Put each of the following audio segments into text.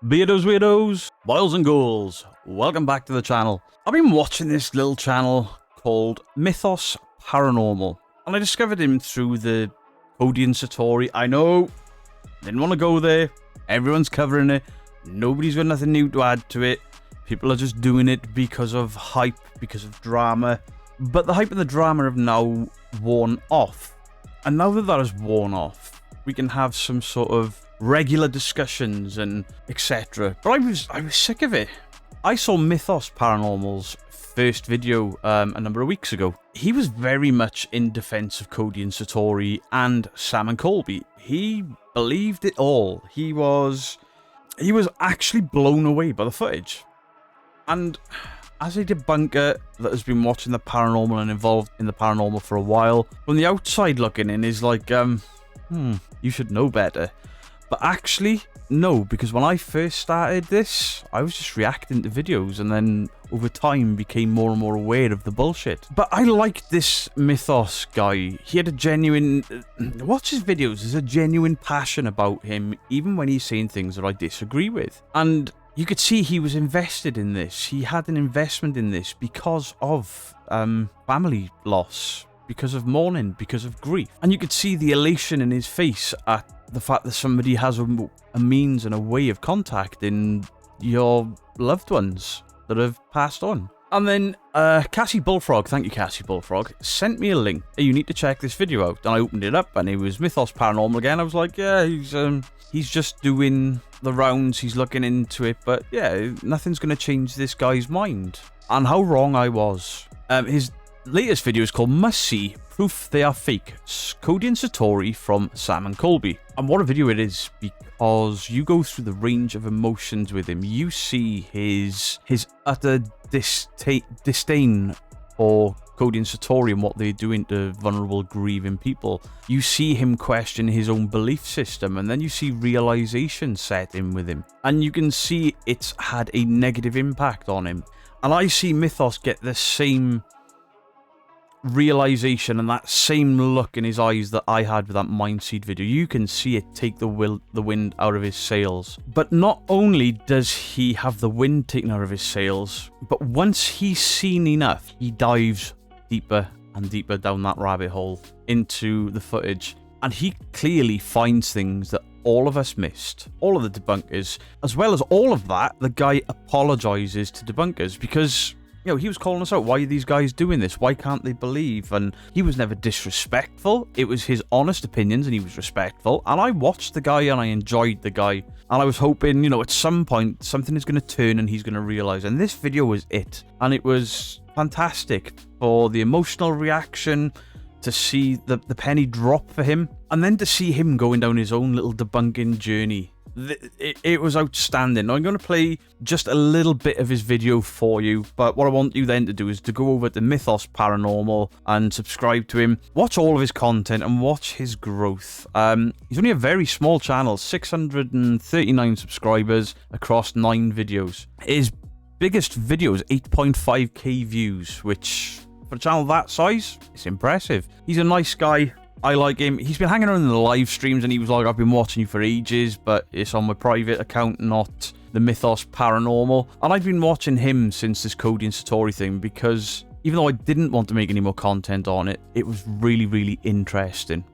Weirdos, boys and ghouls, welcome back to the channel. I've been watching this little channel called Mythos Paranormal, and I discovered him through the Cody and Satori. I know, didn't want to go there, everyone's covering it, nobody's got nothing new to add to it, people are just doing it because of hype, because of drama, but the hype and the drama have now worn off, and now that that has worn off, we can have some sort of regular discussions and etc. But I was sick of it. I saw Mythos Paranormal's first video a number of weeks ago. He was very much in defense of Cody and Satori and Sam and Colby. He believed it all. He was actually blown away by the footage. And as a debunker that has been watching the paranormal and involved in the paranormal for a while, from the outside looking in is like, you should know better. But actually, no, because when I first started this, I was just reacting to videos and then over time became more and more aware of the bullshit. But I liked this Mythos guy. He had a genuine... watch his videos, there's a genuine passion about him, even when he's saying things that I disagree with. And you could see he was invested in this. He had an investment in this because of family loss, because of mourning, because of grief. And you could see the elation in his face at the fact that somebody has a means and a way of contacting your loved ones that have passed on. And then Cassie Bullfrog, thank you Cassie Bullfrog, sent me a link. Hey, you need to check this video out. And I opened it up and it was Mythos Paranormal again. I was like, yeah, he's just doing the rounds, he's looking into it, but yeah, nothing's going to change this guy's mind. And how wrong I was. His latest video is called Must See, Proof They Are Fake, Cody and Satori from Sam and Colby. And what a video it is, because you go through the range of emotions with him. You see his utter disdain for Cody and Satori and what they're doing to vulnerable, grieving people. You see him question his own belief system, and then you see realization set in with him. And you can see it's had a negative impact on him. And I see Mythos get the same realization and that same look in his eyes that I had with that Mindseed video. You can see it take the wind out of his sails. But not only does he have the wind taken out of his sails, but once he's seen enough, he dives deeper and deeper down that rabbit hole into the footage. And he clearly finds things that all of us missed. All of the debunkers. As well as all of that, the guy apologizes to debunkers because, you know, he was calling us out. Why are these guys doing this? Why can't they believe? And he was never disrespectful. It was his honest opinions and he was respectful. And I watched the guy and I enjoyed the guy. And I was hoping, you know, at some point something is going to turn and he's going to realize. And this video was it. And it was fantastic for the emotional reaction, to see the penny drop for him. And then to see him going down his own little debunking journey. It was outstanding. Now, I'm going to play just a little bit of his video for you, but what I want you then to do is to go over to Mythos Paranormal and subscribe to him, watch all of his content and watch his growth. He's only a very small channel, 639 subscribers across 9 videos. His biggest video is 8.5k views, which for a channel that size, it's impressive. He's a nice guy. I like him. He's been hanging around in the live streams and he was like, I've been watching you for ages, but it's on my private account, not the Mythos Paranormal. And I've been watching him since this Cody and Satori thing because even though I didn't want to make any more content on it, it was really, really interesting.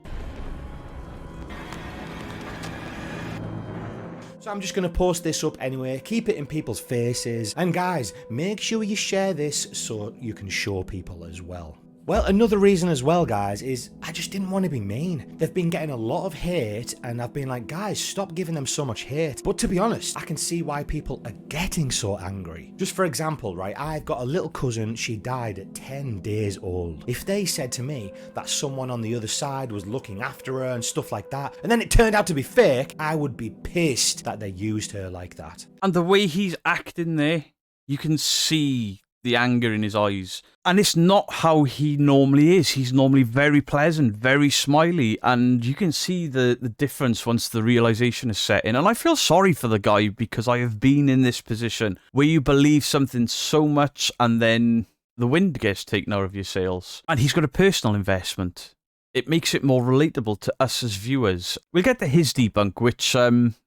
So I'm just going to post this up anyway, keep it in people's faces. And guys, make sure you share this so you can show people as well. Well, another reason as well, guys, is I just didn't want to be mean. They've been getting a lot of hate, and I've been like, guys, stop giving them so much hate. But to be honest, I can see why people are getting so angry. Just for example, right, I've got a little cousin, she died at 10 days old. If they said to me that someone on the other side was looking after her and stuff like that, and then it turned out to be fake, I would be pissed that they used her like that. And the way he's acting there, you can see the anger in his eyes. And it's not how he normally is. He's normally very pleasant, very smiley, and you can see the difference once the realization is set in. And I feel sorry for the guy because I have been in this position where you believe something so much and then the wind gets taken out of your sails. And he's got a personal investment. It makes it more relatable to us as viewers. We'll get to his debunk, which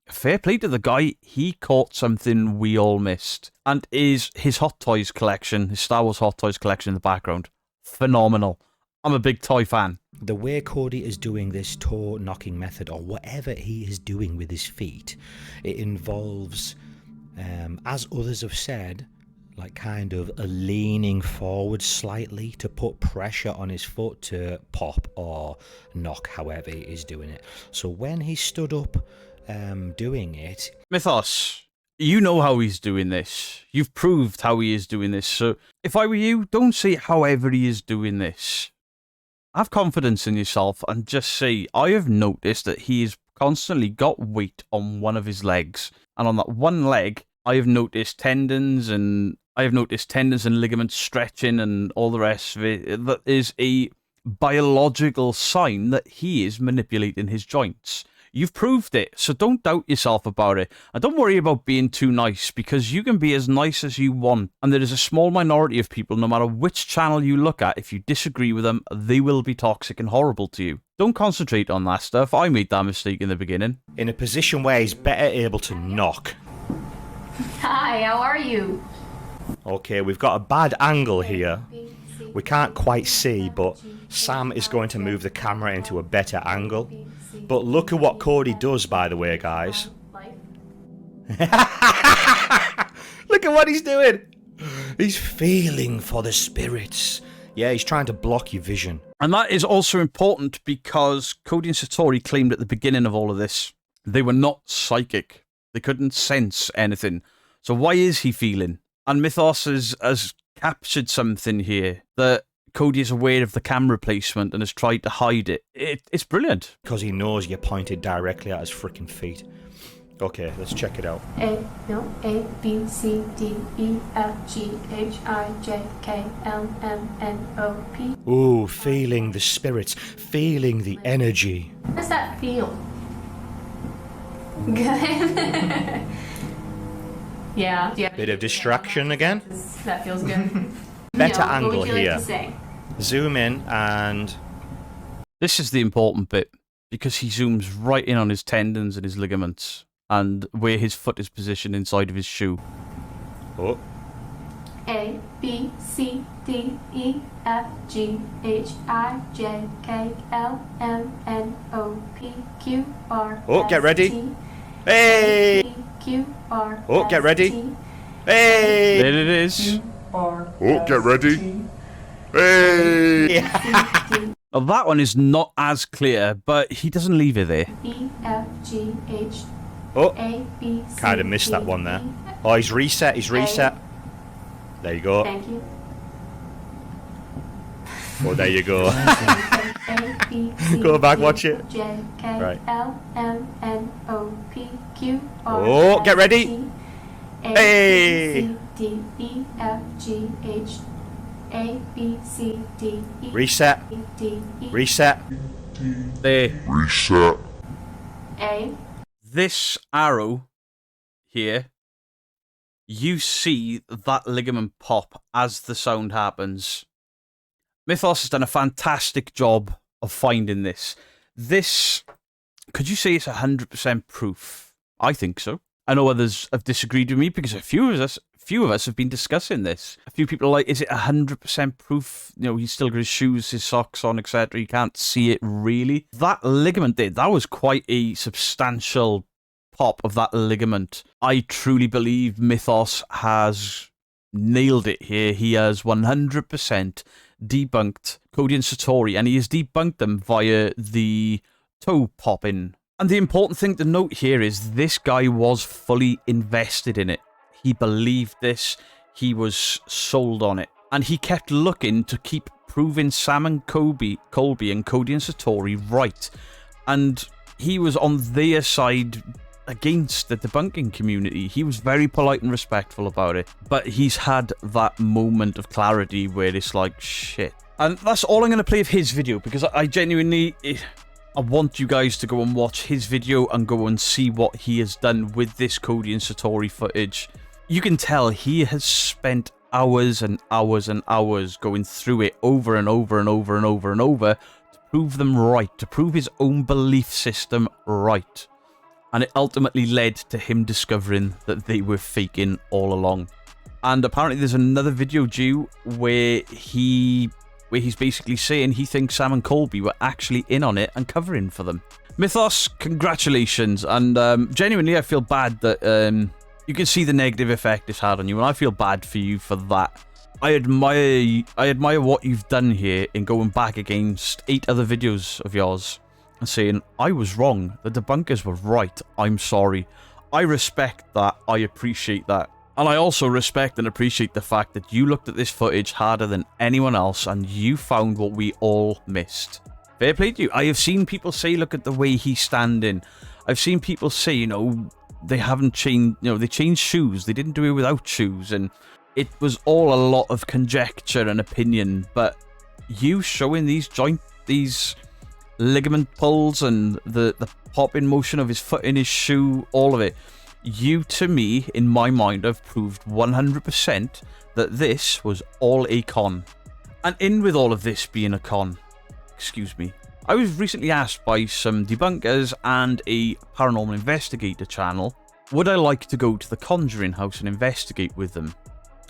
fair play to the guy. He caught something we all missed. And is his Hot Toys collection, his Star Wars Hot Toys collection in the background, phenomenal. I'm a big toy fan. The way Cody is doing this toe knocking method, or whatever he is doing with his feet, it involves, as others have said, like kind of a leaning forward slightly to put pressure on his foot to pop or knock, however he is doing it. So when he stood up doing it... Mythos, you know how he's doing this. You've proved how he is doing this. So if I were you, don't say however he is doing this. Have confidence in yourself and just say, I have noticed that he has constantly got weight on one of his legs. And on that one leg, I have noticed tendons and ligaments stretching and all the rest of it. That is a biological sign that he is manipulating his joints. You've proved it, so don't doubt yourself about it. And don't worry about being too nice, because you can be as nice as you want. And there is a small minority of people, no matter which channel you look at, if you disagree with them, they will be toxic and horrible to you. Don't concentrate on that stuff. I made that mistake in the beginning. In a position where he's better able to knock. Hi, how are you? Okay, we've got a bad angle here. We can't quite see, but Sam is going to move the camera into a better angle. But look at what Cody does, by the way, guys. Look at what he's doing. He's feeling for the spirits. Yeah, he's trying to block your vision. And that is also important because Cody and Satori claimed at the beginning of all of this, they were not psychic. They couldn't sense anything. So why is he feeling? And Mythos has captured something here that Cody is aware of the camera placement and has tried to hide it. It's brilliant. Because he knows you're pointed directly at his freaking feet. Okay, let's check it out. A, B, C, D, E, F, G, H, I, J, K, L, M, N, O, P. Ooh, feeling the spirits, feeling the energy. How does that feel? Good. Yeah. Bit of distraction again. That feels good. Better What angle would you here. like to say? Zoom in and... This is the important bit, because he zooms right in on his tendons and his ligaments, and where his foot is positioned inside of his shoe. Oh. A, B, C, D, E, F, G, H, I, J, K, L, M, N, O, P, Q, R, Oh, get ready. T, Hey! P, Q, R, Oh, get ready. T, Hey! There it is. Oh, get ready. Hey! Well, that one is not as clear, but he doesn't leave it there. E, F, G, H, Oh, A, B, C, kind of missed that D, one there. E, Oh, he's reset, There you go. Thank you. Oh, there you go. A, B, C, Go back, D, watch it. J, K, Right. L, M, N, O, P, Q, R, Oh, get S, ready. T, A, Hey. B, C, D, E, F, G, H, A, B, C, D, E, Reset. D, E, Reset. There. Reset. A, This arrow here, you see that ligament pop as the sound happens. Mythos has done a fantastic job of finding this. This, could you say it's 100% proof? I think so. I know others have disagreed with me because a few of us have been discussing this. A few people are like, is it 100% proof? You know, he's still got his shoes, his socks on, etc. You can't see it really. That ligament there, that was quite a substantial pop of that ligament. I truly believe Mythos has nailed it here. He has 100% debunked Cody and Satori, and he has debunked them via the toe popping. And the important thing to note here is this guy was fully invested in it. He believed this. He was sold on it. And he kept looking to keep proving Sam and Colby and Cody and Satori right. And he was on their side against the debunking community. He was very polite and respectful about it. But he's had that moment of clarity where it's like, shit. And that's all I'm going to play of his video, because I genuinely... I want you guys to go and watch his video and go and see what he has done with this Cody and Satori footage. You can tell he has spent hours and hours and hours going through it over and over and over and over and over to prove them right, to prove his own belief system right. And it ultimately led to him discovering that they were faking all along. And apparently there's another video due where he's basically saying he thinks Sam and Colby were actually in on it and covering for them. Mythos, congratulations. And genuinely, I feel bad that you can see the negative effect it's had on you, and I feel bad for you for that. I admire what you've done here in going back against 8 other videos of yours and saying, I was wrong, the debunkers were right, I'm sorry. I respect that, I appreciate that. And I also respect and appreciate the fact that you looked at this footage harder than anyone else and you found what we all missed. Fair play to you. I have seen people say, look at the way he's standing. I've seen people say, you know, they haven't changed, you know, they changed shoes, they didn't do it without shoes, and it was all a lot of conjecture and opinion, but you showing these ligament pulls and the popping motion of his foot in his shoe, all of it, you, to me, in my mind, have proved 100% that this was all a con. And in with all of this being a con, excuse me, I was recently asked by some debunkers and a paranormal investigator channel, would I like to go to the Conjuring house and investigate with them?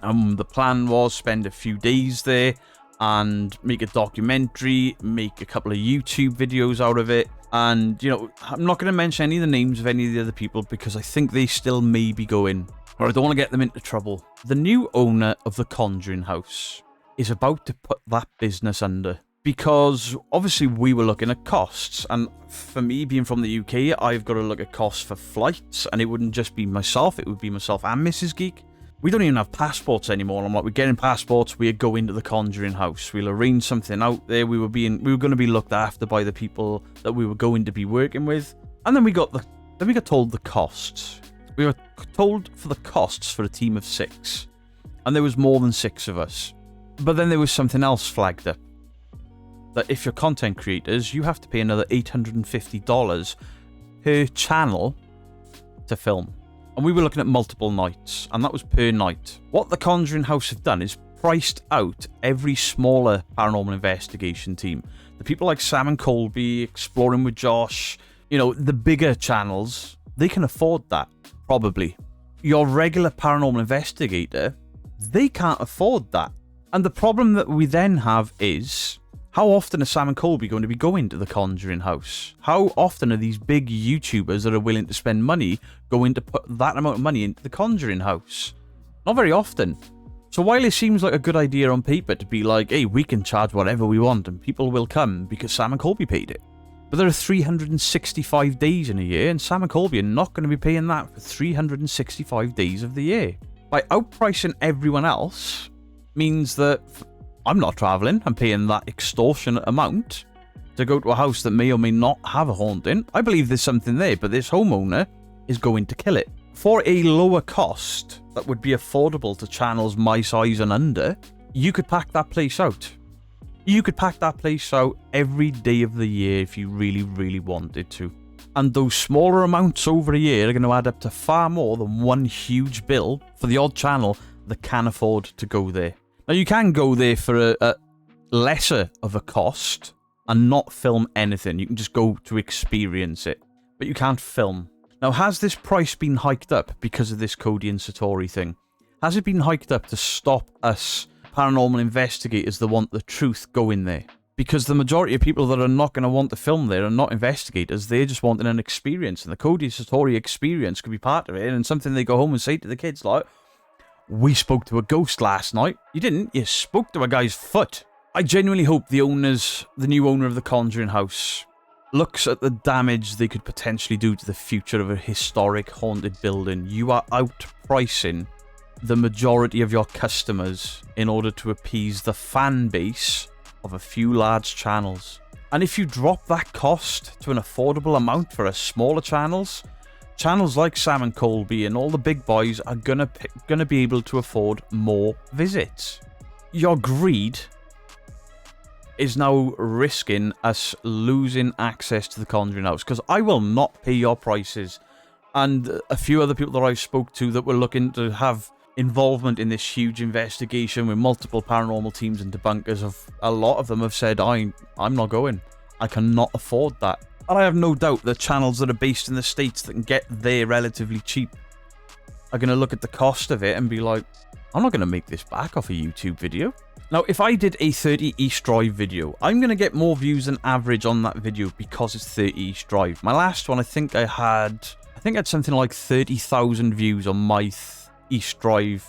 The plan was spend a few days there and make a documentary, make a couple of YouTube videos out of it. And, you know, I'm not going to mention any of the names of any of the other people because I think they still may be going, or I don't want to get them into trouble. The new owner of the Conjuring house is about to put that business under, because obviously we were looking at costs. And for me, being from the UK, I've got to look at costs for flights, and it wouldn't just be myself, it would be myself and Mrs. Geek. We don't even have passports anymore. And I'm like, we're getting passports, we go into the Conjuring house, we'll arrange something out there. We were going to be looked after by the people that we were going to be working with. And then we got told the costs. We were told for the costs for a team of 6. And there was more than 6 of us. But then there was something else flagged up. That if you're content creators, you have to pay another $850 per channel to film. And we were looking at multiple nights, and that was per night. What the Conjuring house have done is priced out every smaller paranormal investigation team. The people like Sam and Colby, Exploring with Josh, you know, the bigger channels, they can afford that, probably. Your regular paranormal investigator, they can't afford that. And the problem that we then have is, how often are Sam and Colby going to be going to the Conjuring house? How often are these big YouTubers that are willing to spend money going to put that amount of money into the Conjuring house? Not very often. So while it seems like a good idea on paper to be like, hey, we can charge whatever we want and people will come because Sam and Colby paid it. But there are 365 days in a year, and Sam and Colby are not going to be paying that for 365 days of the year. By outpricing everyone else means that I'm not travelling, I'm paying that extortionate amount to go to a house that may or may not have a haunting. I believe there's something there, but this homeowner is going to kill it. For a lower cost that would be affordable to channels my size and under, you could pack that place out. You could pack that place out every day of the year if you really, really wanted to. And those smaller amounts over a year are going to add up to far more than one huge bill for the odd channel that can afford to go there. Now, you can go there for a lesser of a cost and not film anything. You can just go to experience it, but you can't film. Now, has this price been hiked up because of this Cody and Satori thing? Has it been hiked up to stop us paranormal investigators that want the truth going there? Because the majority of people that are not going to want to film there are not investigators. They're just wanting an experience, and the Cody and Satori experience could be part of it, and something they go home and say to the kids like, we spoke to a ghost last night. You didn't. You spoke to a guy's foot. I genuinely hope the new owner of the Conjuring house looks at the damage they could potentially do to the future of a historic haunted building. You are outpricing the majority of your customers in order to appease the fan base of a few large channels. And if you drop that cost to an affordable amount for a smaller channels like Sam and Colby and all the big boys are gonna be able to afford more visits. Your greed is now risking us losing access to the Conjuring house, because I will not pay your prices. And a few other people that I spoke to that were looking to have involvement in this huge investigation with multiple paranormal teams and debunkers, a lot of them have said, I'm not going. I cannot afford that. And I have no doubt that channels that are based in the States that can get there relatively cheap are going to look at the cost of it and be like, I'm not going to make this back off a YouTube video. Now, if I did a 30 East Drive video, I'm going to get more views than average on that video because it's 30 East Drive. My last one, I think I had something like 30,000 views on my East Drive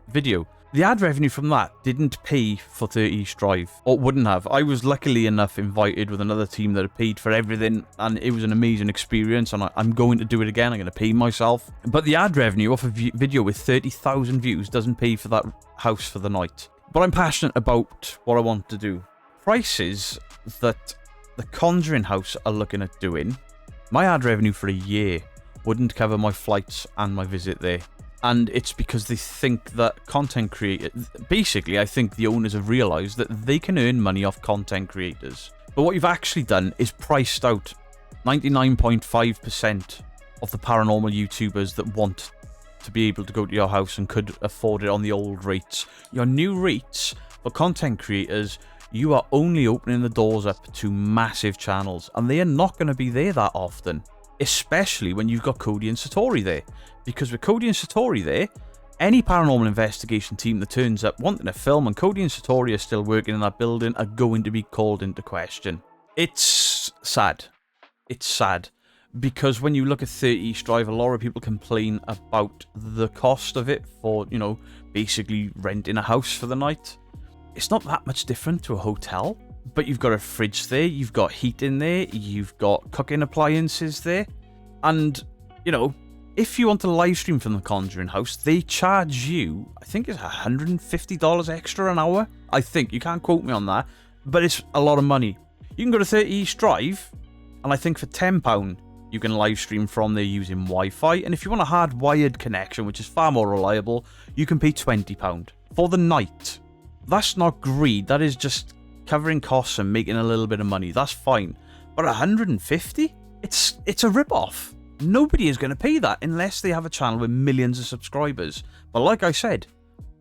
video. The ad revenue from that didn't pay for 30 East Drive, or wouldn't have. I was luckily enough invited with another team that had paid for everything, and it was an amazing experience, and I'm going to do it again. I'm going to pay myself. But the ad revenue off a video with 30,000 views doesn't pay for that house for the night. But I'm passionate about what I want to do. Prices that the Conjuring house are looking at doing, my ad revenue for a year wouldn't cover my flights and my visit there. And it's because they think that content creators... Basically, I think the owners have realised that they can earn money off content creators. But what you've actually done is priced out 99.5% of the paranormal YouTubers that want to be able to go to your house and could afford it on the old rates. Your new rates for content creators, you are only opening the doors up to massive channels, and they are not going to be there that often. Especially when you've got Cody and Satori there. Because with Cody and Satori there, any paranormal investigation team that turns up wanting to film and Cody and Satori are still working in that building are going to be called into question. It's sad. It's sad. Because when you look at 30 East Drive, a lot of people complain about the cost of it for, you know, basically renting a house for the night. It's not that much different to a hotel. But you've got a fridge there, you've got heat in there, you've got cooking appliances there. And, you know, if you want to live stream from the Conjuring house, they charge you, I think it's $150 extra an hour. I think, you can't quote me on that, but it's a lot of money. You can go to 30 East Drive, and I think for £10, you can live stream from there using Wi-Fi. And if you want a hardwired connection, which is far more reliable, you can pay £20 for the night. That's not greed, that is just covering costs and making a little bit of money. That's fine. But 150? It's a rip-off. Nobody is going to pay that unless they have a channel with millions of subscribers. But like I said,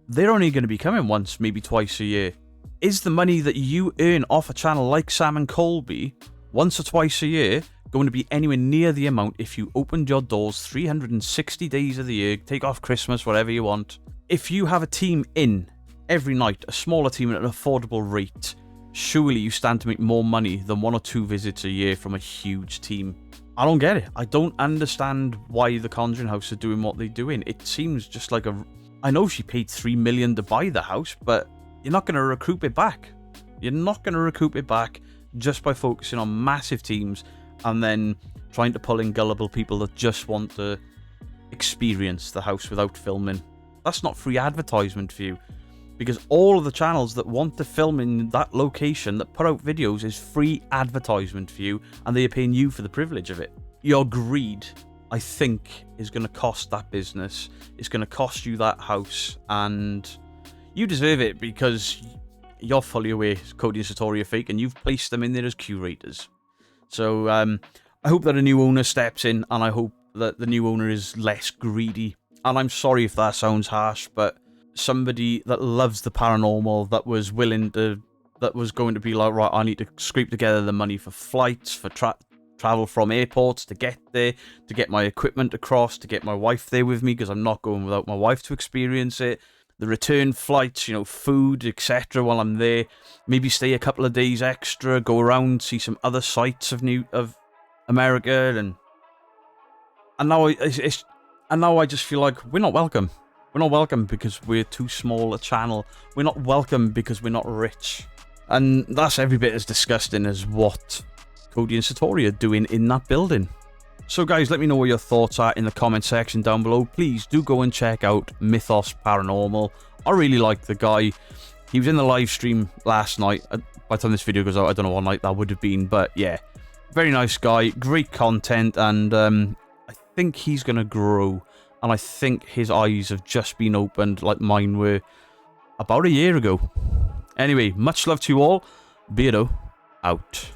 they're only going to be coming once, maybe twice a year. Is the money that you earn off a channel like Sam and Colby once or twice a year going to be anywhere near the amount if you opened your doors 360 days of the year, take off Christmas, whatever you want? If you have a team in every night, a smaller team at an affordable rate, surely you stand to make more money than 1 or 2 visits a year from a huge team. I don't get it. I don't understand why the Conjuring house are doing what they're doing. It seems just like I know she paid $3 million to buy the house, but you're not going to recoup it back. You're not going to recoup it back just by focusing on massive teams and then trying to pull in gullible people that just want to experience the house without filming. That's not free advertisement for you. Because all of the channels that want to film in that location that put out videos is free advertisement for you, and they are paying you for the privilege of it. Your greed, I think, is going to cost that business. It's going to cost you that house, and you deserve it because you're fully aware Cody and Satori are fake, and you've placed them in there as curators. So I hope that a new owner steps in, and I hope that the new owner is less greedy. And I'm sorry if that sounds harsh, but somebody that loves the paranormal, that was going to be like, right, I need to scrape together the money for flights, for travel from airports to get there, to get my equipment across, to get my wife there with me because I'm not going without my wife to experience it, the return flights, you know, food, etc. while I'm there, maybe stay a couple of days extra, go around, see some other sites of America, and now I just feel like we're not welcome. We're not welcome because we're too small a channel. We're not welcome because we're not rich. And that's every bit as disgusting as what Cody and Satori are doing in that building. So guys, let me know what your thoughts are in the comment section down below. Please do go and check out Mythos Paranormal. I really like the guy. He was in the live stream last night. By the time this video goes out, I don't know what night that would have been. But yeah, very nice guy. Great content. And I think he's going to grow. And I think his eyes have just been opened like mine were about a year ago. Anyway, much love to you all. Beardo out.